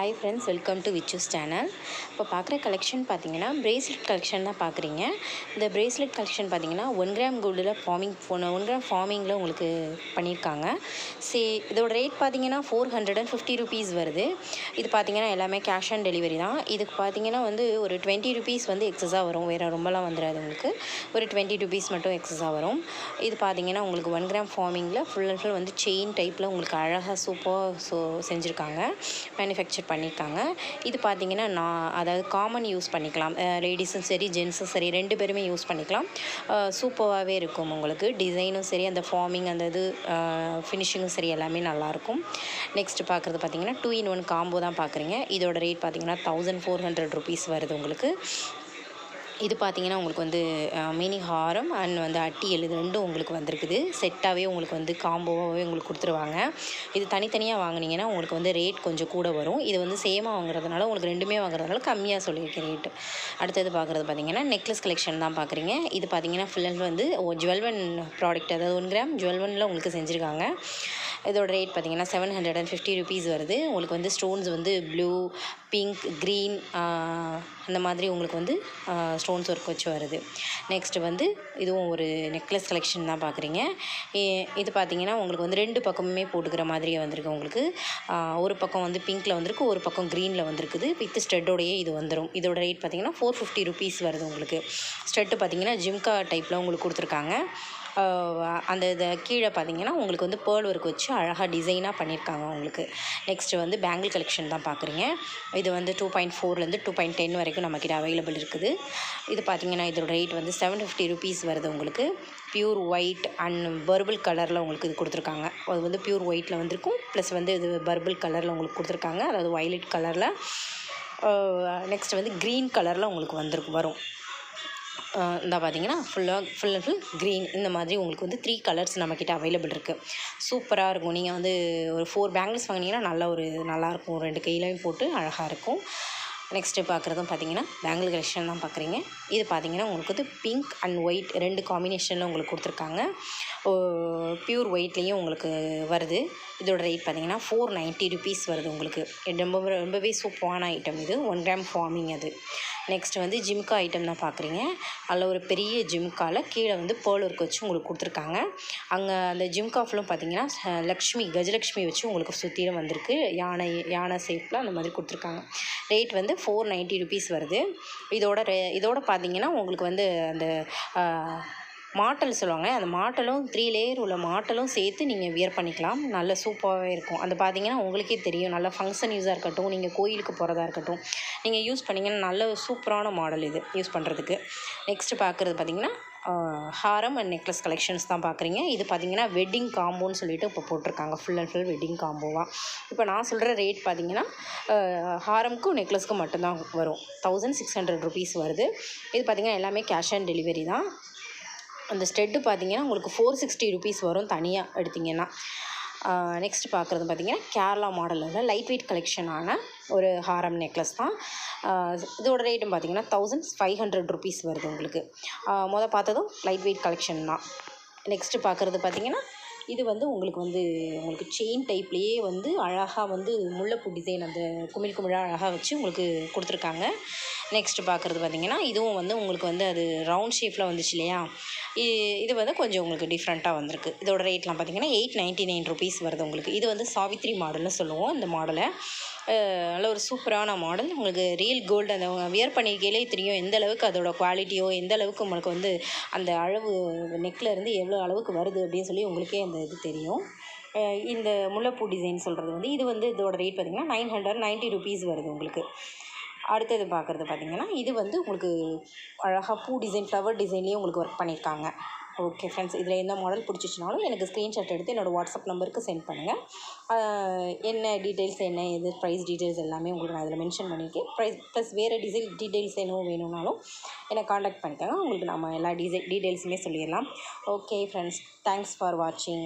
Hi friends, welcome to Vichu's channel. இப்போ பார்க்குற collection பார்த்தீங்கன்னா பிரேஸ்லெட் கலெக்ஷன் தான் பார்க்குறீங்க. இந்த பிரேஸ்லெட் கலெக்ஷன் பார்த்தீங்கன்னா 1 கிராம் கோல்டில் ஒன் கிராம் ஃபார்மிங்கில் உங்களுக்கு பண்ணியிருக்காங்க. இதோட ரேட் பார்த்தீங்கன்னா 450 ருபீஸ் வருது. இது பார்த்தீங்கன்னா எல்லாமே கேஷ் ஆன் டெலிவரி தான். இதுக்கு பார்த்தீங்கன்னா ஒரு 20 ருபீஸ் எக்ஸஸாக வரும். வேறு ரொம்பலாம் வந்துடாது. உங்களுக்கு ஒரு 20 ருபீஸ் மட்டும் எக்ஸஸாக வரும். இது பார்த்தீங்கன்னா உங்களுக்கு 1 கிராம் ஃபார்மிங்கில் ஃபுல் அண்ட் ஃபுல் செயின் டைப்பில் உங்களுக்கு அழகாக சூப்பராக செஞ்சுருக்காங்க, மேனுஃபேக்சர் பண்ணியிருக்காங்க. இது பார்த்தீங்கன்னா அதாவது காமன் யூஸ் பண்ணிக்கலாம். லேடிஸும் சரி ஜென்ஸும் சரி 2 பேருமே யூஸ் பண்ணிக்கலாம். சூப்பராகவே இருக்கும். உங்களுக்கு டிசைனும் சரி, அந்த ஃபார்மிங் அந்த இது ஃபினிஷிங்கும் சரி எல்லாமே நல்லாயிருக்கும். நெக்ஸ்ட்டு பார்க்குறது பார்த்தீங்கன்னா 2 in 1 காம்போ தான் பார்க்குறீங்க. இதோட ரேட் பார்த்தீங்கன்னா 1400 ருபீஸ் வருது உங்களுக்கு. இது பார்த்தீங்கன்னா உங்களுக்கு மினி ஹாரம் அண்ட் அட்டியல் இது ரெண்டும் உங்களுக்கு வந்திருக்குது. செட்டாகவே உங்களுக்கு காம்போவாகவே உங்களுக்கு கொடுத்துருவாங்க. இது தனித்தனியாக வாங்கினீங்கன்னா உங்களுக்கு ரேட் கொஞ்சம் கூட வரும். இது சேமாக வாங்குறதுனால உங்களுக்கு ரெண்டுமே வாங்குறதுனால கம்மியாக சொல்லியிருக்கேன் ரேட்டு. அடுத்தது பார்க்குறது பார்த்தீங்கன்னா நெக்லஸ் கலெக்ஷன் தான் பார்க்குறீங்க. இது பார்த்தீங்கன்னா ஃபுல் அண்ட் ஜுவல்வன் ப்ராடக்ட், அதாவது 1 கிராம் ஜுவல்வனில் உங்களுக்கு செஞ்சுருக்காங்க. இதோட ரேட் பார்த்தீங்கன்னா 750 ருபீஸ் வருது. உங்களுக்கு ஸ்டோன்ஸ் ப்ளூ, பிங்க், க்ரீன் அந்த மாதிரி உங்களுக்கு ஸ்டோன்ஸ் ஒர்க் வச்சு வருது. நெக்ஸ்ட்டு இதுவும் ஒரு நெக்லஸ் கலெக்ஷன் தான் பார்க்குறீங்க. இது பார்த்தீங்கன்னா உங்களுக்கு 2 பக்கமுமே போட்டுக்கிற மாதிரியே வந்திருக்கு. உங்களுக்கு ஒரு பக்கம் பிங்க்கில் வந்திருக்கு, ஒரு பக்கம் க்ரீனில் வந்திருக்குது. வித் ஸ்டெட்டோடையே இது வந்துடும். இதோட ரேட் பார்த்தீங்கன்னா 450 ருபீஸ் வருது உங்களுக்கு. ஸ்டெட்டு பார்த்தீங்கன்னா ஜிம்கா டைப்பில் உங்களுக்கு கொடுத்துருக்காங்க. அந்த இதை கீழே பார்த்தீங்கன்னா உங்களுக்கு பேர்ல் ஒர்க் வச்சு அழகாக டிசைனாக பண்ணியிருக்காங்க உங்களுக்கு. நெக்ஸ்ட்டு பேங்கிள் கலெக்ஷன் தான் பார்க்குறீங்க. இது 2.4லேருந்து 2.10 வரைக்கும் நம்மக்கிட்ட அவைலபிள் இருக்குது. இது பார்த்தீங்கன்னா இதோட ரேட் 750 ருபீஸ் வருது உங்களுக்கு. பியூர் ஒயிட் அண்ட் பர்பிள் கலரில் உங்களுக்கு இது கொடுத்துருக்காங்க. அது பியூர் ஒயிட்டில் வந்திருக்கும். ப்ளஸ் இது பர்பிள் கலரில் உங்களுக்கு கொடுத்துருக்காங்க, அதாவது வயலட் கலரில். நெக்ஸ்ட்டு க்ரீன் கலரில் உங்களுக்கு வரும். இந்த பார்த்தீங்கன்னா ஃபுல் அண்ட் ஃபுல் க்ரீன். இந்த மாதிரி உங்களுக்கு 3 கலர்ஸ் நம்மக்கிட்ட அவைலபிள் இருக்குது. சூப்பராக இருக்கும். நீங்கள் ஒரு 4 பேங்கிள்ஸ் வாங்கினீங்கன்னா நல்லாயிருக்கும். 2 கையிலையும் போட்டு அழகாக இருக்கும். நெக்ஸ்ட்டு பார்க்குறதும் பார்த்தீங்கன்னா பேங்கிள் கலெக்ஷன் தான் பார்க்குறீங்க. இது பார்த்தீங்கன்னா உங்களுக்கு பிங்க் அண்ட் ஒயிட் 2 காம்பினேஷனில் உங்களுக்கு கொடுத்துருக்காங்க. பியூர் ஒயிட்லேயும் உங்களுக்கு வருது. இதோட ரேட் பார்த்தீங்கன்னா 490 ருபீஸ் வருது உங்களுக்கு. ரொம்பவே சூப்பரான ஐட்டம் இது. 1 கிராம் ஃபார்மிங் அது. நெக்ஸ்ட்டு ஜிம்கா ஐட்டம் தான் பார்க்குறீங்க. அதில் ஒரு பெரிய ஜிம்காவில் கீழே பேர்ல் ஒர்க் வச்சு உங்களுக்கு கொடுத்துருக்காங்க. அங்கே அந்த ஜிம்கா ஃபுல்லும் பார்த்தீங்கன்னா கஜலக்ஷ்மி வச்சு உங்களுக்கு சுற்றிலும் வந்திருக்கு. யானை ஷேப்பில் அந்த மாதிரி கொடுத்துருக்காங்க. ரேட் 490 ருபீஸ் வருது. இதோட பார்த்தீங்கன்னா உங்களுக்கு அந்த மாட்டல் சொல்லுவாங்க. அந்த மாட்டலும் 3 லேயர் உள்ள மாட்டலும் சேர்த்து நீங்கள் வியர் பண்ணிக்கலாம். நல்ல சூப்பராகவே இருக்கும். அது பார்த்தீங்கன்னா உங்களுக்கே தெரியும். நல்ல ஃபங்க்ஷன் யூஸாக இருக்கட்டும், நீங்கள் கோயிலுக்கு போகிறதா இருக்கட்டும், நீங்கள் யூஸ் பண்ணிங்கன்னா நல்ல சூப்பரான மாடல் இது யூஸ் பண்ணுறதுக்கு. நெக்ஸ்ட்டு பார்க்குறது பார்த்தீங்கன்னா ஹாரம் அண்ட் நெக்லஸ் கலெக்ஷன்ஸ் தான் பார்க்குறீங்க. இது பார்த்தீங்கன்னா வெட்டிங் காம்போன்னு சொல்லிட்டு இப்போ போட்டிருக்காங்க. ஃபுல் அண்ட் ஃபுல் வெட்டிங் காம்போவாக. இப்போ நான் சொல்கிற ரேட் பார்த்தீங்கன்னா ஹாரமுக்கும் நெக்லஸ்க்கும் மட்டும்தான் வரும். 1600 ருபீஸ் வருது. இது பார்த்தீங்கன்னா எல்லாமே கேஷ் ஆன் டெலிவரி தான். அந்த ஸ்டெட்டு பார்த்தீங்கன்னா உங்களுக்கு 460 ருபீஸ் வரும் தனியாக எடுத்திங்கன்னா. நெக்ஸ்ட் பார்க்குறது பார்த்தீங்கன்னா கேரளா மாடலில் லைட் வெயிட் கலெக்ஷனான ஒரு ஹாரம் நெக்லஸ் தான். இதோட ரேட்டும் பார்த்தீங்கன்னா 1500 ருபீஸ் வருது உங்களுக்கு. பார்த்ததும் லைட் வெயிட் கலெக்ஷன் தான். நெக்ஸ்ட்டு பார்க்குறது பார்த்தீங்கன்னா இது உங்களுக்கு செயின் டைப்லேயே அழகாக முல்லைப்பூ டிசைன் அந்த குமிழ் அழகாக வச்சு உங்களுக்கு கொடுத்துருக்காங்க. நெக்ஸ்ட்டு பார்க்குறது பார்த்தீங்கன்னா இதுவும் உங்களுக்கு அது ரவுண்ட் ஷேப்பில் வந்துச்சு இல்லையா. இது கொஞ்சம் உங்களுக்கு டிஃப்ரெண்ட்டாக வந்திருக்கு. இதோட ரேட்லாம் பார்த்தீங்கன்னா 899 ருபீஸ் வருது உங்களுக்கு. இது சாவித்ரி மாடல்னு சொல்லுவோம் இந்த மாடலை. நல்ல ஒரு சூப்பரான மாடல். உங்களுக்கு ரியல் கோல்டு அந்த வியர் பண்ணியிருக்கையிலே தெரியும் எந்த அளவுக்கு அதோட குவாலிட்டியோ, எந்த அளவுக்கு உங்களுக்கு அந்த அளவு நெக்கில் இருந்து எவ்வளோ அளவுக்கு வருது அப்படின்னு சொல்லி உங்களுக்கே அந்த இது தெரியும். இந்த முல்லைப்பூ டிசைன் சொல்கிறது இது இதோட ரேட் பார்த்திங்கன்னா 990 ருபீஸ் வருது உங்களுக்கு. அடுத்தது பார்க்குறது பார்த்திங்கன்னா இது உங்களுக்கு அழகாக பூ டிசைன், ஃப்ளவர் டிசைன்லேயே உங்களுக்கு ஒர்க் பண்ணியிருக்காங்க. ஓகே ஃப்ரெண்ட்ஸ், இதில் எந்த மாடல் பிடிச்சிச்சினாலும் எனக்கு ஸ்க்ரீன்ஷாட் எடுத்து என்னோடய வாட்ஸ்அப் நம்பருக்கு சென்ட் பண்ணுங்கள். என்ன டீட்டெயில்ஸ், என்ன இது ப்ரைஸ் டீட்டெயில்ஸ் எல்லாமே உங்களுக்கு நான் இதில் மென்ஷன் பண்ணியிருக்கேன். ப்ரைஸ் ப்ளஸ் வேறு டீட்டெயில்ஸ் என்னவோ வேணும்னாலும் என்னை காண்டாக்ட் பண்ணிக்கோங்க. உங்களுக்கு நம்ம எல்லா டீட்டெயில்ஸுமே சொல்லிடலாம். ஓகே ஃப்ரெண்ட்ஸ், தேங்க்ஸ் ஃபார் வாட்சிங்.